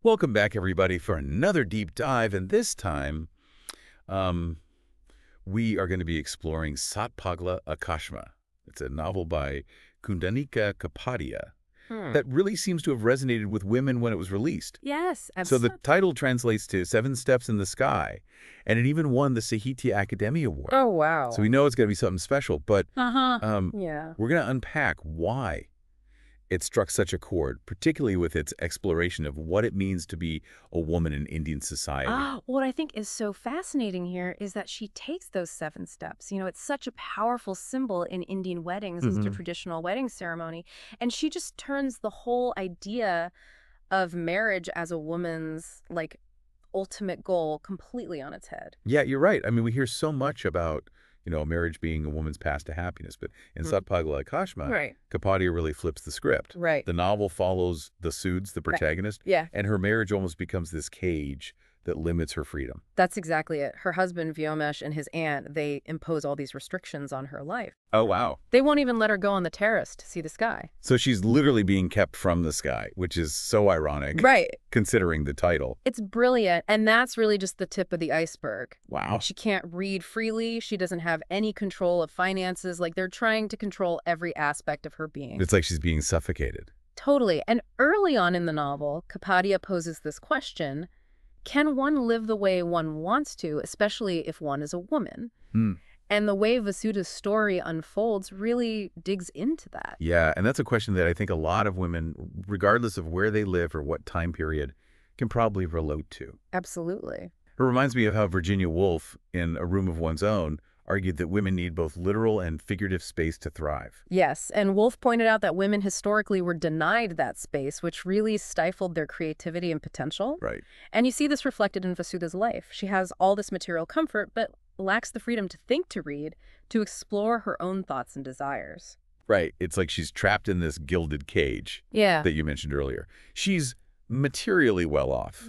Welcome back, everybody, for another deep dive, and this time we are going to be exploring Saat Pagla Aakashma. It's a novel by Kundanika Kapadia that really seems to have resonated with women when it was released. Yes, So absolutely. the title translates to Seven Steps in the Sky, and it even won the Sahitya Akademi Award. Oh, wow. So we know it's going to be something special, but Yeah. we're going to unpack why it struck such a chord, particularly with its exploration of what it means to be a woman in Indian society. What I think is so fascinating here is that she takes those 7 steps. You know, it's such a powerful symbol in Indian weddings as the traditional wedding ceremony. And she just turns the whole idea of marriage as a woman's, like, ultimate goal completely on its head. Yeah, you're right. I mean, we hear so much about, marriage being a woman's path to happiness, but in Saat Pagla Aakashma, Right. Kapadia really flips the script. Right. The novel follows the Suds, the protagonist, Yeah. and her marriage almost becomes this cage that limits her freedom. That's exactly it. Her husband, Vyomesh, and his aunt, they impose all these restrictions on her life. Oh, wow. They won't even let her go on the terrace to see the sky. So she's literally being kept from the sky, which is so ironic, Right. considering the title. It's brilliant, and that's really just the tip of the iceberg. Wow. She can't read freely. She doesn't have any control of finances. Like, they're trying to control every aspect of her being. It's like she's being suffocated. Totally. And early on in the novel, Kapadia poses this question: can one live the way one wants to, especially if one is a woman? And the way Vasudha's story unfolds really digs into that. Yeah, and that's a question that I think a lot of women, regardless of where they live or what time period, can probably relate to. Absolutely. It reminds me of how Virginia Woolf, in A Room of One's Own, argued that women need both literal and figurative space to thrive. Yes, and Woolf pointed out that women historically were denied that space, which really stifled their creativity and potential. Right. And you see this reflected in Vasudha's life. She has all this material comfort, but lacks the freedom to think, to read, to explore her own thoughts and desires. Right. It's like she's trapped in this gilded cage Yeah. that you mentioned earlier. She's materially well off,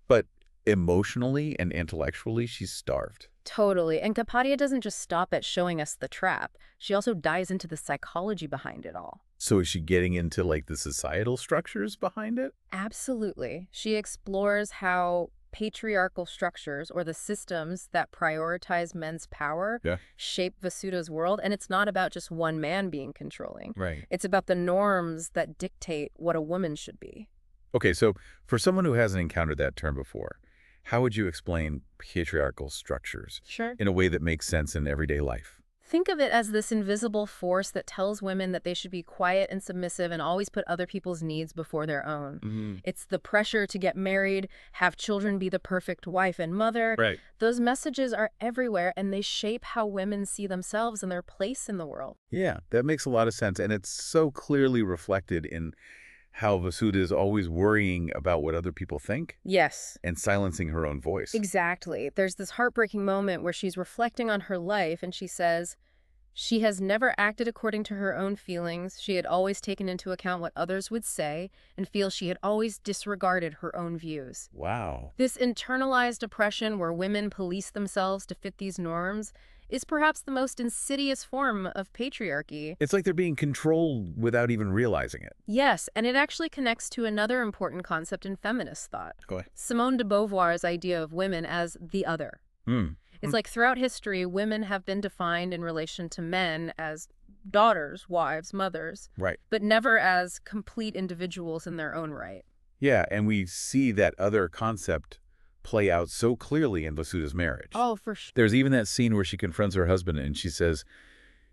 but emotionally and intellectually, she's starved. Totally. And Kapadia doesn't just stop at showing us the trap. She also dives into the psychology behind it all. So is she getting into, like, the societal structures behind it? Absolutely. She explores how patriarchal structures, or the systems that prioritize men's power, shape Vasudha's world. And it's not about just one man being controlling. Right. It's about the norms that dictate what a woman should be. Okay, so for someone who hasn't encountered that term before, how would you explain patriarchal structures Sure. in a way that makes sense in everyday life? Think of it as this invisible force that tells women that they should be quiet and submissive and always put other people's needs before their own. It's the pressure to get married, have children, be the perfect wife and mother. Right. Those messages are everywhere, and they shape how women see themselves and their place in the world. Yeah, that makes a lot of sense. And it's so clearly reflected in how Vasudha is always worrying about what other people think Yes. and silencing her own voice. Exactly. There's this heartbreaking moment where she's reflecting on her life, and she says she has never acted according to her own feelings. She had always taken into account what others would say, and feels she had always disregarded her own views. Wow. This internalized oppression where women police themselves to fit these norms is perhaps the most insidious form of patriarchy. It's like they're being controlled without even realizing it. Yes, and it actually connects to another important concept in feminist thought. Go ahead. Simone de Beauvoir's idea of women as the other. It's like throughout history, women have been defined in relation to men as daughters, wives, mothers, Right. but never as complete individuals in their own right. Yeah, and we see that other concept play out so clearly in Vasudha's marriage. Oh, for sure. There's even that scene where she confronts her husband and she says,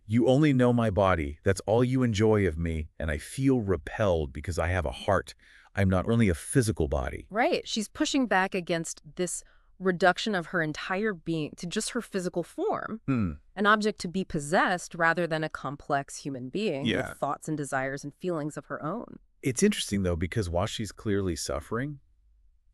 "You only know my body. That's all you enjoy of me. And I feel repelled because I have a heart. I'm not only a physical body." Right. She's pushing back against this reduction of her entire being to just her physical form, an object to be possessed rather than a complex human being with thoughts and desires and feelings of her own. It's interesting, though, because while she's clearly suffering,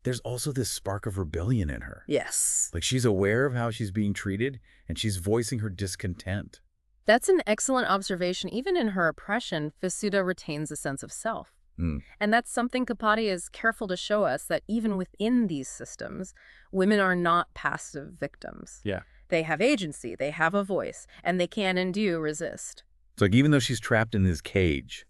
there's also this spark of rebellion in her. Yes. Like she's aware of how she's being treated and she's voicing her discontent. That's an excellent observation. Even in her oppression, Vasudha retains a sense of self. And that's something Kapadia is careful to show us, that even within these systems, women are not passive victims. Yeah. They have agency, they have a voice, and they can and do resist. It's like even though she's trapped in this cage,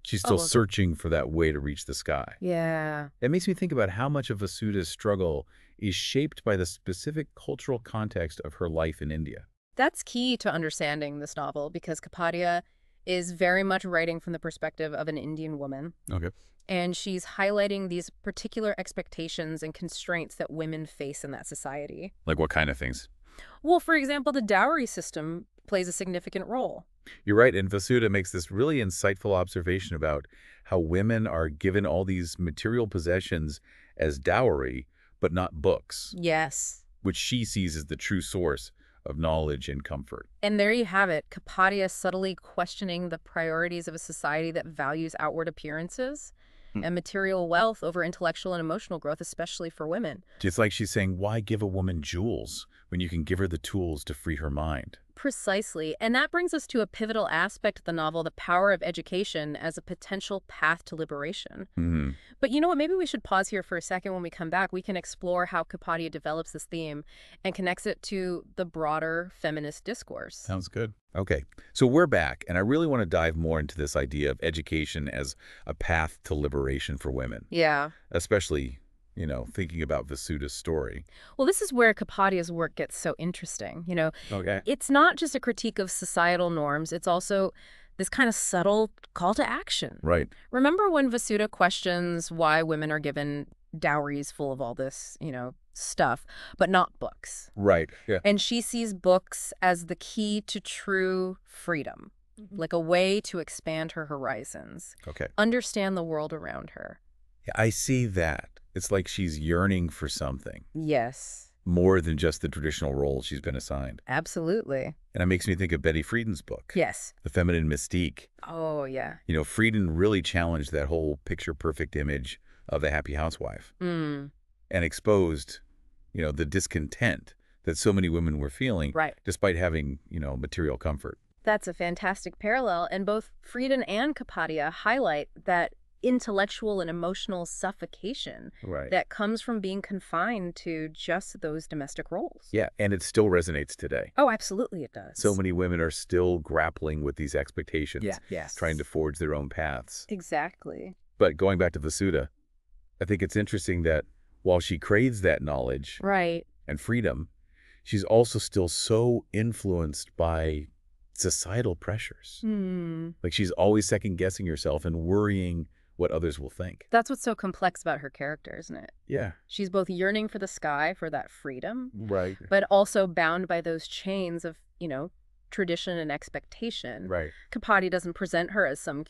she's still Almost. searching for that way to reach the sky. Yeah. It makes me think about how much of Vasuda's struggle is shaped by the specific cultural context of her life in India. That's key to understanding this novel because Kapadia is very much writing from the perspective of an Indian woman. Okay. And she's highlighting these particular expectations and constraints that women face in that society. Like what kind of things? Well, for example, the dowry system plays a significant role. You're right, and Vasudha makes this really insightful observation about how women are given all these material possessions as dowry, but not books, Yes. which she sees as the true source of knowledge and comfort. And there you have it, Kapadia subtly questioning the priorities of a society that values outward appearances and material wealth over intellectual and emotional growth, especially for women. It's like she's saying, why give a woman jewels when you can give her the tools to free her mind? Precisely. And that brings us to a pivotal aspect of the novel, the power of education as a potential path to liberation. But you know what? Maybe we should pause here for a second. When we come back, we can explore how Kapadia develops this theme and connects it to the broader feminist discourse. Sounds good. Okay, so we're back, and I really want to dive more into this idea of education as a path to liberation for women, Yeah. especially, thinking about Vasudha's story. Well, this is where Kapadia's work gets so interesting. Okay. It's not just a critique of societal norms. It's also this kind of subtle call to action. Right. Remember when Vasudha questions why women are given dowries full of all this, stuff, but not books? Right, yeah. And she sees books as the key to true freedom, like a way to expand her horizons, Okay. understand the world around her. Yeah, I see that. It's like she's yearning for something Yes, more than just the traditional role she's been assigned. absolutely. And it makes me think of Betty Friedan's book, Yes. The Feminine Mystique. Oh, yeah. Friedan really challenged that whole picture-perfect image of the happy housewife and exposed, the discontent that so many women were feeling Right. despite having, material comfort. That's a fantastic parallel, and both Friedan and Kapadia highlight that intellectual and emotional suffocation Right. that comes from being confined to just those domestic roles. Yeah, and it still resonates today. Oh, absolutely it does. So many women are still grappling with these expectations, Yes. trying to forge their own paths. Exactly. But going back to Vasudha, I think it's interesting that while she craves that knowledge Right. and freedom, she's also still so influenced by societal pressures. Like she's always second-guessing herself and worrying what others will think. That's what's so complex about her character, isn't it? Yeah. She's both yearning for the sky, for that freedom, Right. but also bound by those chains of, tradition and expectation. Right. Kapadia doesn't present her as some,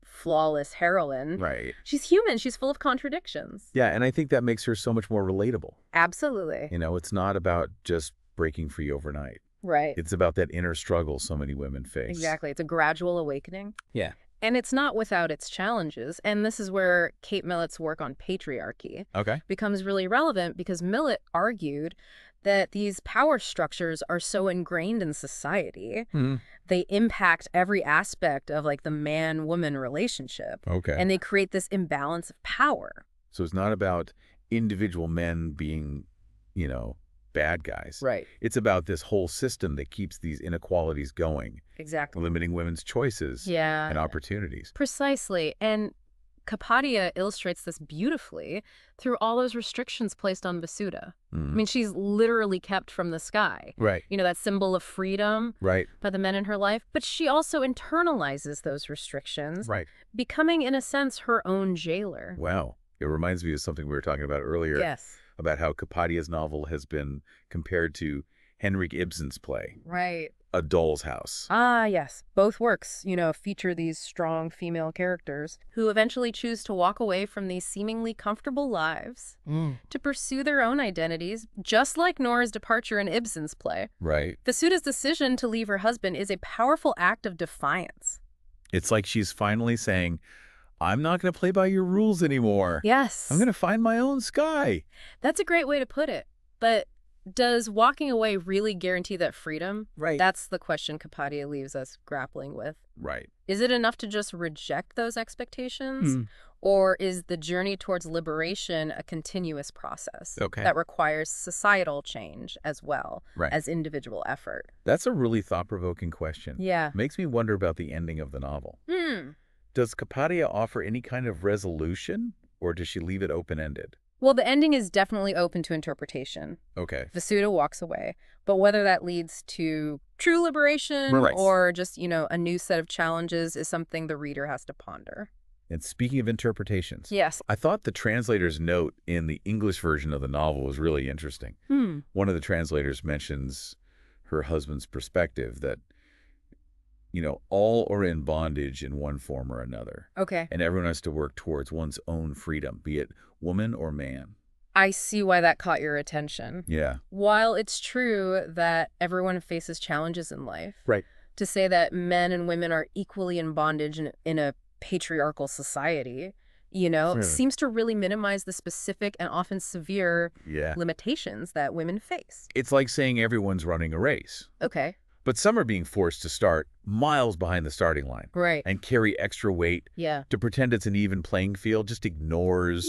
flawless heroine. Right. She's human. She's full of contradictions. Yeah, and I think that makes her so much more relatable. Absolutely. It's not about just breaking free overnight. Right. It's about that inner struggle so many women face. Exactly. It's a gradual awakening. Yeah. And it's not without its challenges. And this is where Kate Millett's work on patriarchy Okay. becomes really relevant because Millett argued that these power structures are so ingrained in society. They impact every aspect of like the man-woman relationship. Okay. And they create this imbalance of power. So it's not about individual men being, bad guys. Right. It's about this whole system that keeps these inequalities going, Exactly. limiting women's choices Yeah. and opportunities. Precisely. And Kapadia illustrates this beautifully through all those restrictions placed on Vasudha. I mean, she's literally kept from the sky. Right. That symbol of freedom Right. by the men in her life. But she also internalizes those restrictions, Right. becoming, in a sense, her own jailer. Wow. It reminds me of something we were talking about earlier. Yes. About how Kapadia's novel has been compared to Henrik Ibsen's play, Right. A Doll's House. Ah, yes. Both works, feature these strong female characters who eventually choose to walk away from these seemingly comfortable lives to pursue their own identities, just like Nora's departure in Ibsen's play. Right. Vasudha's decision to leave her husband is a powerful act of defiance. It's like she's finally saying, I'm not going to play by your rules anymore. Yes. I'm going to find my own sky. That's a great way to put it. But does walking away really guarantee that freedom? Right. That's the question Kapadia leaves us grappling with. Right. Is it enough to just reject those expectations? Or is the journey towards liberation a continuous process that requires societal change as well as individual effort? That's a really thought-provoking question. Yeah. Makes me wonder about the ending of the novel. Does Kapadia offer any kind of resolution, or does she leave it open-ended? Well, the ending is definitely open to interpretation. Okay. Vasudha walks away. But whether that leads to true liberation or just, a new set of challenges is something the reader has to ponder. And speaking of interpretations, yes, I thought the translator's note in the English version of the novel was really interesting. One of the translators mentions her husband's perspective that, all are in bondage in one form or another. Okay. And everyone has to work towards one's own freedom, be it woman or man. I see why that caught your attention. Yeah. While it's true that everyone faces challenges in life, to say that men and women are equally in bondage in a patriarchal society, seems to really minimize the specific and often severe limitations that women face. It's like saying everyone's running a race. Okay. But some are being forced to start miles behind the starting line. And carry extra weight. To pretend it's an even playing field just ignores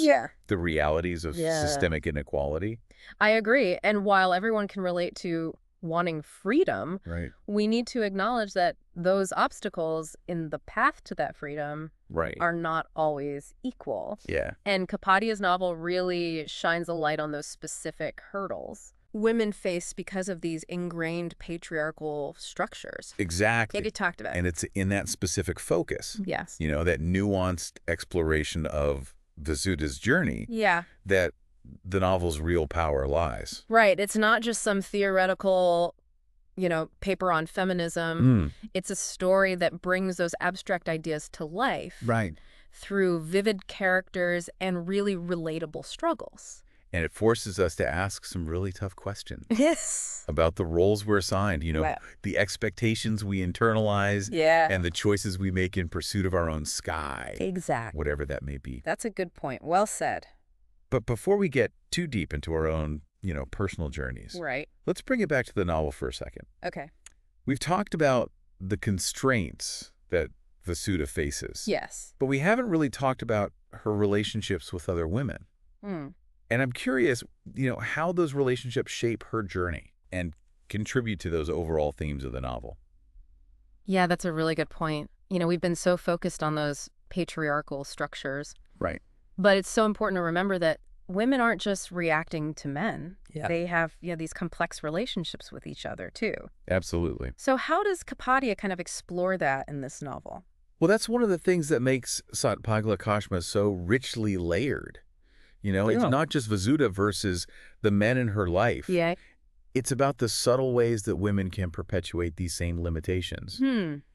the realities of systemic inequality. I agree. And while everyone can relate to wanting freedom, we need to acknowledge that those obstacles in the path to that freedom are not always equal. And Kapadia's novel really shines a light on those specific hurdles women face because of these ingrained patriarchal structures. Exactly. Get talked about. And it's in that specific focus. Yes. That nuanced exploration of Vasuda's journey. That the novel's real power lies. Right. It's not just some theoretical, paper on feminism. It's a story that brings those abstract ideas to life. Through vivid characters and really relatable struggles. And it forces us to ask some really tough questions. Yes. About the roles we're assigned, the expectations we internalize. And the choices we make in pursuit of our own sky. Exactly. Whatever that may be. That's a good point. Well said. But before we get too deep into our own, personal journeys. Let's bring it back to the novel for a second. Okay. We've talked about the constraints that Vasudha faces. Yes. But we haven't really talked about her relationships with other women. And I'm curious, how those relationships shape her journey and contribute to those overall themes of the novel. Yeah, that's a really good point. We've been so focused on those patriarchal structures. But it's so important to remember that women aren't just reacting to men. They have these complex relationships with each other, too. Absolutely. So how does Kapadia kind of explore that in this novel? Well, that's one of the things that makes Saat Pagla Aakashma so richly layered. It's not just Vasudha versus the men in her life. It's about the subtle ways that women can perpetuate these same limitations,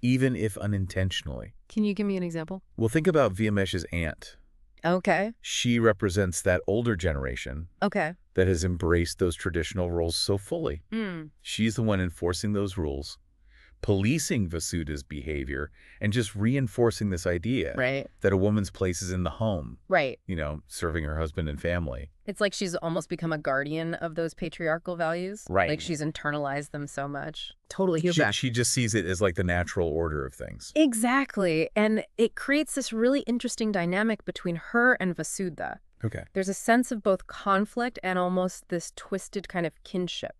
even if unintentionally. Can you give me an example? Well, think about Vyamesh's aunt. Okay. She represents that older generation that has embraced those traditional roles so fully. She's the one enforcing those rules, policing Vasudha's behavior, and just reinforcing this idea that a woman's place is in the home. Serving her husband and family. It's like she's almost become a guardian of those patriarchal values. Like she's internalized them so much. Totally. She just sees it as like the natural order of things. Exactly. And it creates this really interesting dynamic between her and Vasudha. There's a sense of both conflict and almost this twisted kind of kinship.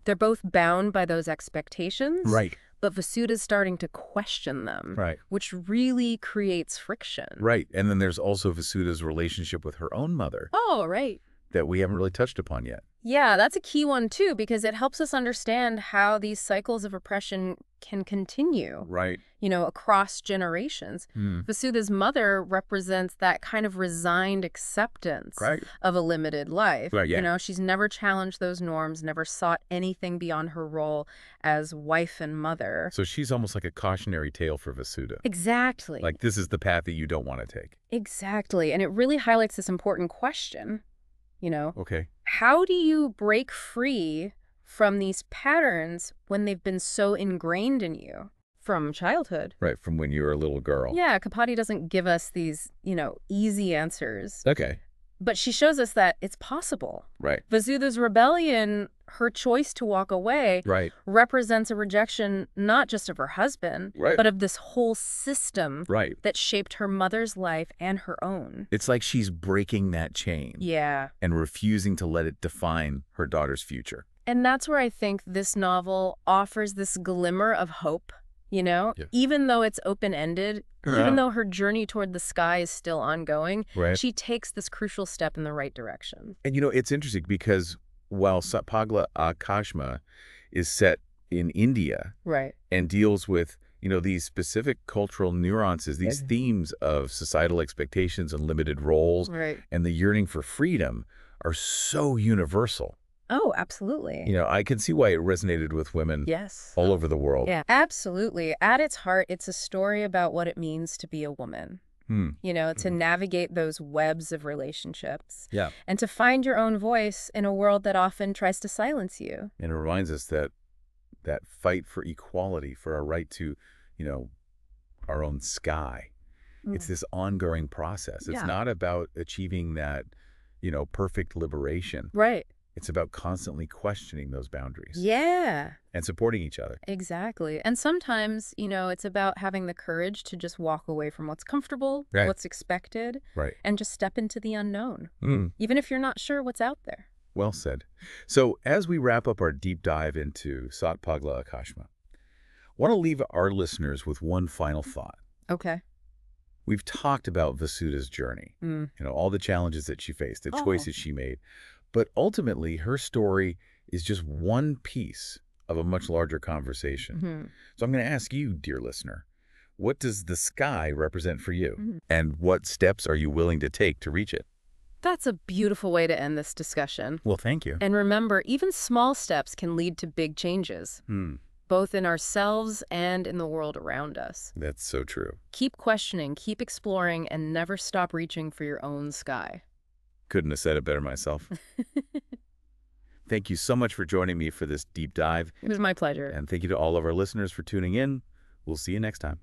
They're both bound by those expectations. But Vasudha's starting to question them. Which really creates friction. And then there's also Vasudha's relationship with her own mother. That we haven't really touched upon yet. Yeah, that's a key one, too, because it helps us understand how these cycles of oppression can continue. Across generations. Vasudha's mother represents that kind of resigned acceptance of a limited life. She's never challenged those norms, never sought anything beyond her role as wife and mother. So she's almost like a cautionary tale for Vasudha. Exactly. Like, this is the path that you don't want to take. Exactly. And it really highlights this important question. How do you break free from these patterns when they've been so ingrained in you from childhood? From when you were a little girl. Yeah, Kapadia doesn't give us these, easy answers. But she shows us that it's possible. Right. Vasudha's rebellion, her choice to walk away, represents a rejection not just of her husband, but of this whole system that shaped her mother's life and her own. It's like she's breaking that chain. Yeah. And refusing to let it define her daughter's future. And that's where I think this novel offers this glimmer of hope, you know? Yeah. Even though it's open-ended, even though her journey toward the sky is still ongoing, she takes this crucial step in the right direction. And, you know, it's interesting because while Saat Pagla Aakashma is set in India and deals with, you know, these specific cultural nuances, these themes of societal expectations and limited roles and the yearning for freedom are so universal. Oh, absolutely. You know, I can see why it resonated with women all over the world. Yeah, absolutely. At its heart, it's a story about what it means to be a woman. You know, to navigate those webs of relationships. Yeah. And to find your own voice in a world that often tries to silence you. And it reminds us that that fight for equality, for our right to, you know, our own sky. It's this ongoing process. It's not about achieving that, you know, perfect liberation. Right. It's about constantly questioning those boundaries. Yeah. And supporting each other. Exactly. And sometimes, you know, it's about having the courage to just walk away from what's comfortable, what's expected, and just step into the unknown, even if you're not sure what's out there. Well said. So as we wrap up our deep dive into Saat Pagla Aakashma, I want to leave our listeners with one final thought. Okay. We've talked about Vasudha's journey, you know, all the challenges that she faced, the choices she made. But ultimately, her story is just one piece of a much larger conversation. So I'm going to ask you, dear listener, what does the sky represent for you? And what steps are you willing to take to reach it? That's a beautiful way to end this discussion. Well, thank you. And remember, even small steps can lead to big changes, both in ourselves and in the world around us. That's so true. Keep questioning, keep exploring, and never stop reaching for your own sky. Couldn't have said it better myself. Thank you so much for joining me for this deep dive. It was my pleasure. And thank you to all of our listeners for tuning in. We'll see you next time.